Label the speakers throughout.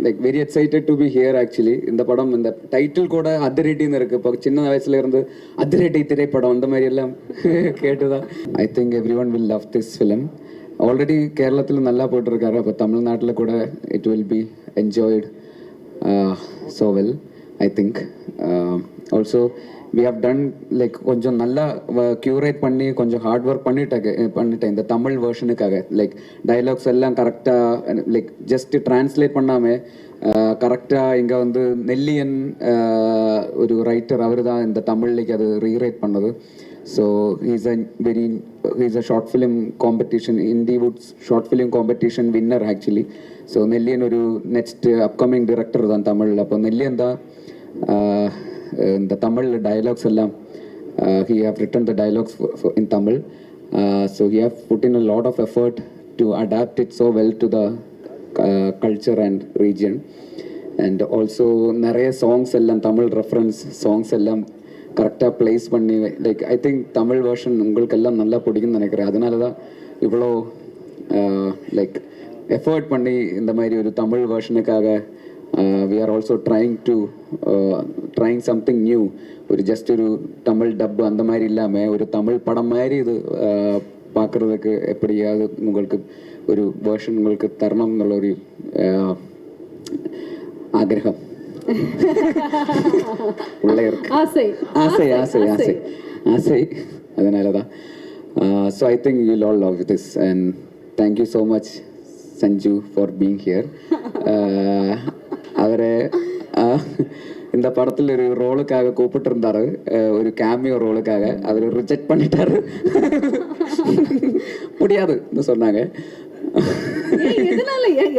Speaker 1: Like very excited to be here actually. இந்த படம் இந்த டைட்டில் கூட அதிரடின்னு இருக்குது. இப்போ சின்ன வயசுல இருந்து அதிரடி திரைப்படம் அந்த மாதிரி எல்லாம் கேட்டுதான். I think every one will love this film. Already கேரளத்தில் நல்லா போட்டிருக்காரு. அப்போ தமிழ்நாட்டில் கூட it will be enjoyed so well, I think. Also we have done like கொஞ்சம் நல்லா க்யூரேட் பண்ணி கொஞ்சம் ஹார்ட் ஒர்க் பண்ணிட்டேன் இந்த தமிழ் வெர்ஷனுக்காக. லைக் டைலாக்ஸ் எல்லாம் கரெக்டாக லைக் ஜஸ்ட் டிரான்ஸ்லேட் பண்ணாமல் கரெக்டாக இங்கே வந்து நெல்லியன் ஒரு ரைட்டர் அவர் தான் இந்த தமிழ்லேக்கு அது ரீரைட் பண்ணது. So he's a short film competition, Indiewood's short film competition winner actually. So நெல்லியன் ஒரு நெக்ஸ்ட் அப்கமிங் டிரெக்டர் தான் தமிழில். அப்போ நெல்லியன் தான் இந்த தமிழ் டைலாக்ஸ் எல்லாம் he have written the dialogues in Tamil. So he have put in a lot of effort to adapt it so well to the culture and region. And also நிறைய songs எல்லாம் Tamil reference songs எல்லாம் கரெக்டாக place பண்ணி like I think Tamil version உங்களுக்கெல்லாம் நல்லா பிடிக்கும்னு நினைக்கிறேன். அதனால தான் இவ்வளோ லைக் எஃபர்ட் பண்ணி இந்த மாதிரி ஒரு தமிழ் வெர்ஷனுக்காக we are also trying something new. ஒரு ஜஸ்ட் ஒரு தமிழ் டப் அந்த மாதிரி இல்லாமல் ஒரு தமிழ் படம் மாதிரி இது பார்க்குறதுக்கு எப்படியாவது உங்களுக்கு ஒரு வேர்ஷன் உங்களுக்கு தரணும் എന്നുള്ള ஒரு ஆகிரகம் உள்ளே இருக்கு. ஆசை ஆசை ஆசை ஆசை ஆசை அதனால தான். So I think you all love this and thank you so much Sanju for being here. அவரை இந்த படத்தில் ஒரு ரோலுக்காக கூப்பிட்டுருந்தாரு, ஒரு கேமியோ ரோலுக்காக. அவர் ரிஜெக்ட் பண்ணிட்டாரு, முடியாதுன்னு சொன்னாங்க.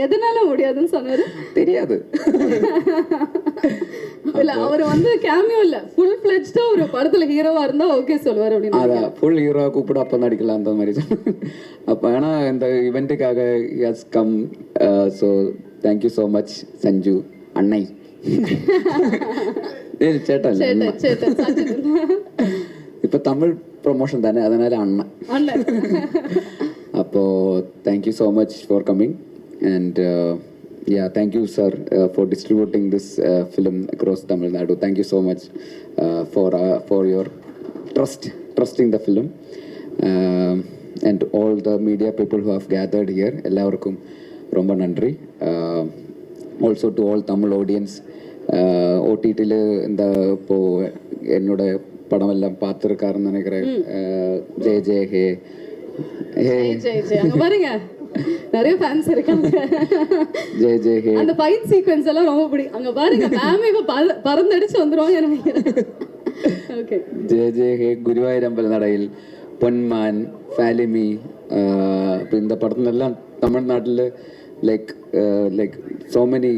Speaker 2: எதனால முடியாதுன்னு சொன்னாரு தெரியாது. இல்ல அவர் வந்து கேமியோ இல்ல ஃபுல் ஃப்ளெஜ்டா ஒரு படத்துல ஹீரோவா இருந்தா ஓகே சொல்வார் அப்படின்னு.
Speaker 1: அதான் ஃபுல் ஹீரோவா கூப்பிட அப்ப நடிக்கலாம் அந்த மாதிரி. அப்ப ஆனா இந்த இவெண்ட்டுக்காக has come. So thank you so much Sanju அண்ணை. சேட்டா இல்ல, இப்ப தமிழ் ப்ரொமோஷன் தானே, அதனால அண்ணன். அப்போ thank you so much for coming and yeah, thank you sir for distributing this film across Tamil Nadu. Thank you so much for your trusting the film and all the media people who have gathered here. எல்லாருக்கும் ரொம்ப நன்றி. Also to all Tamil audience, OTT-ல இந்த இப்போ என்னோட படம் எல்லாம் பார்த்துருக்காருன்னு நினைக்கிறேன். ஜெய ஜெய ஹே
Speaker 2: அங்க பாருங்க நிறைய ஃபேன்ஸ் இருக்காங்க.
Speaker 1: ஜெய ஜெய ஹே
Speaker 2: அந்த ஃபைட் சீக்வென்ஸ் எல்லாம் ரொம்ப பிடிக்கும். அங்க பாருங்க மேம் இப்ப பறந்தடிச்சு வந்துருவாங்க நினைக்கிறேன். ஓகே
Speaker 1: ஜெய ஜெய ஹே, ഗുരുവായൂരമ്പല നടയിൽ, പൊന്മാൻ, ഫാലിമി. இந்த படத்துலெல்லாம் தமிழ்நாட்டில் லைக் சோ மெனி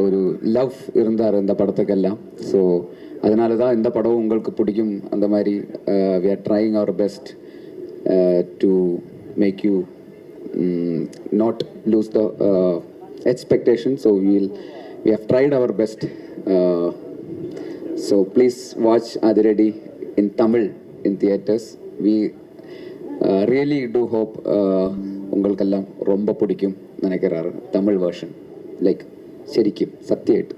Speaker 1: ஒரு லவ் இருந்தார் இந்த படத்துக்கெல்லாம். ஸோ அதனால தான் இந்த படம் உங்களுக்கு பிடிக்கும். அந்த மாதிரி we are trying our best to make you not lose the expectation. So we have tried our best. So please watch Adiradi in Tamil in theaters. We really do hope உங்களுக்கெல்லாம் ரொம்ப பிடிக்கும் நினைக்கிறாரு தமிழ் வெர்ஷன். லைக் ശരിക്കും സത്യമായിട്ട്